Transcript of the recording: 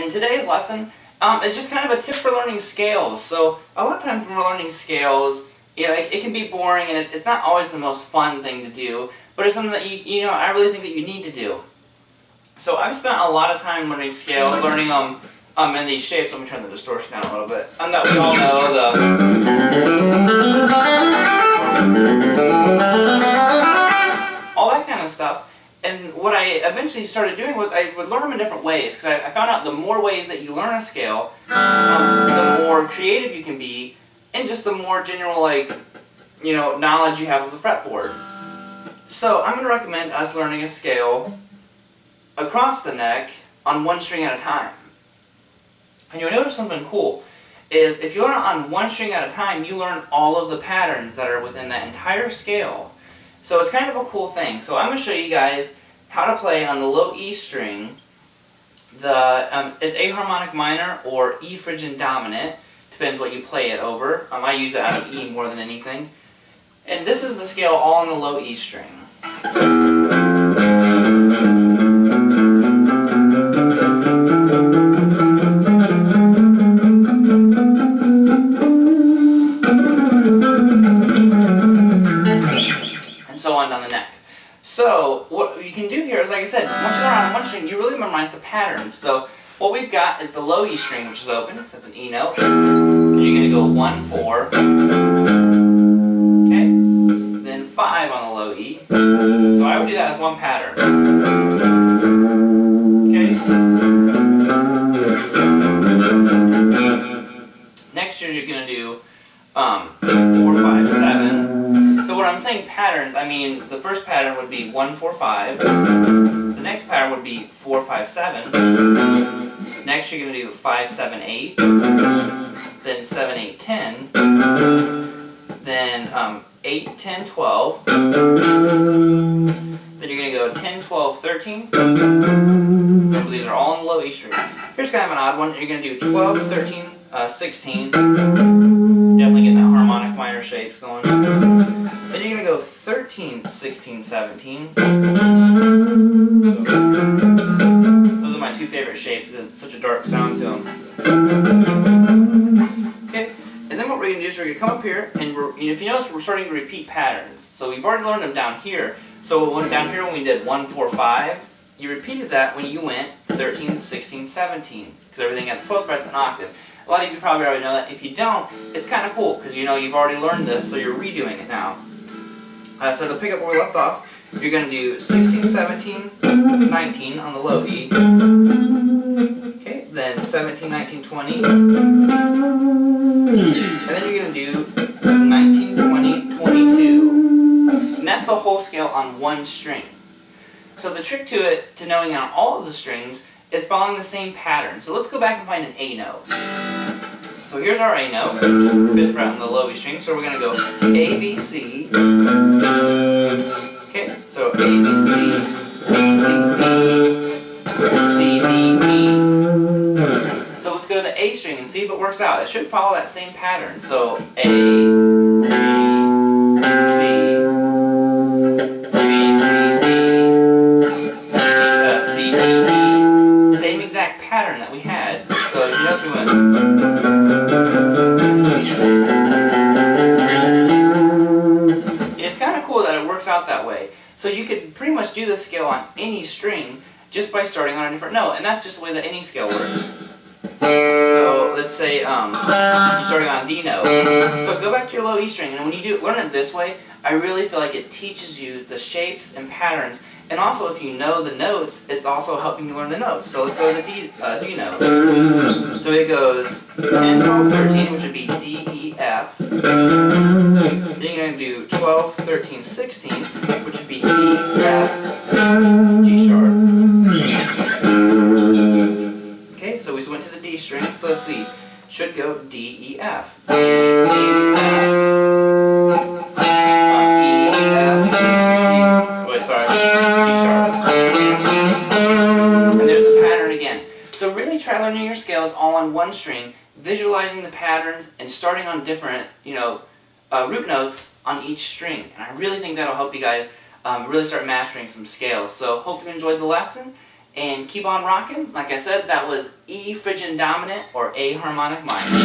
And today's lesson is just kind of a tip for learning scales. So a lot of times when we're learning scales, it can be boring and it's not always the most fun thing to do, but it's something that I really think that you need to do. So I've spent a lot of time learning scales, learning them in these shapes. Let me turn the distortion down a little bit. And that we all know all that kind of stuff. And what I eventually started doing was I would learn them in different ways, because I found out the more ways that you learn a scale, the more creative you can be, and just the more general knowledge you have of the fretboard. So I'm going to recommend us learning a scale across the neck on one string at a time. And you'll notice something cool is if you learn it on one string at a time, you learn all of the patterns that are within that entire scale. So it's kind of a cool thing. So I'm going to show you guys how to play on the low E string. It's A harmonic minor or E Phrygian dominant. Depends what you play it over. I use it out of E more than anything. And this is the scale all on the low E string. And so on down the neck. So what you can do here is, like I said, once you learn on one string, you really memorize the patterns. So what we've got is the low E string, which is open, so that's an E note. And you're going to go 1, 4, okay? Then 5 on the low E. So I would do that as one pattern. Okay? Next you're going to do 4, 5, 7. So when I'm saying patterns, I mean the first pattern would be 1, 4, 5. The next pattern would be 4, 5, 7. Next you're going to do 5, 7, 8. Then 7, 8, 10. Then 8, 10, 12. Then you're going to go 10, 12, 13. Remember, these are all on the low E string. Here's kind of an odd one. You're going to do 12, 13, 16. Definitely getting that harmonic minor shapes going. Then you're going to go 13, 16, 17. So, those are my two favorite shapes. It's such a dark sound to them. Okay, and then what we're going to do is we're going to come up here, and if you notice, we're starting to repeat patterns. So we've already learned them down here. So down here when we did 1, 4, 5, you repeated that when you went 13, 16, 17, because everything at the 12th fret's an octave. A lot of you probably already know that. If you don't, it's kind of cool, because you've already learned this, so you're redoing it now. So to pick up where we left off, you're going to do 16, 17, 19 on the low E. Okay, then 17, 19, 20. And then you're going to do 19, 20, 22. And that's the whole scale on one string. So the trick to knowing on all of the strings is following the same pattern. So let's go back and find an A note. So here's our A note, which is the 5th fret on the low E string. So we're going to go A, B, C. Okay, so A, B, C, B, C, D, C, D, E. So let's go to the A string and see if it works out. It should follow that same pattern. So A, B, C, B, C, D, C, D, E. Same exact pattern that we had. So if you notice, we went. It's kind of cool that it works out that way. So you could pretty much do this scale on any string just by starting on a different note, and that's just the way that any scale works. So let's say you're starting on a D note. So go back to your low E string, and when you learn it this way, I really feel like it teaches you the shapes and patterns. And also, if you know the notes, it's also helping you learn the notes. So let's go to the D note. So it goes 10, 12, 13, which would be D, E, F. Then you're going to do 12, 13, 16, which would be E, F, G sharp. Okay, so we went to the D string. So let's see. Should go D, E, F. D, E, F. So really try learning your scales all on one string, visualizing the patterns, and starting on different, root notes on each string. And I really think that'll help you guys really start mastering some scales. So hope you enjoyed the lesson, and keep on rocking. Like I said, that was E Phrygian dominant or A harmonic minor.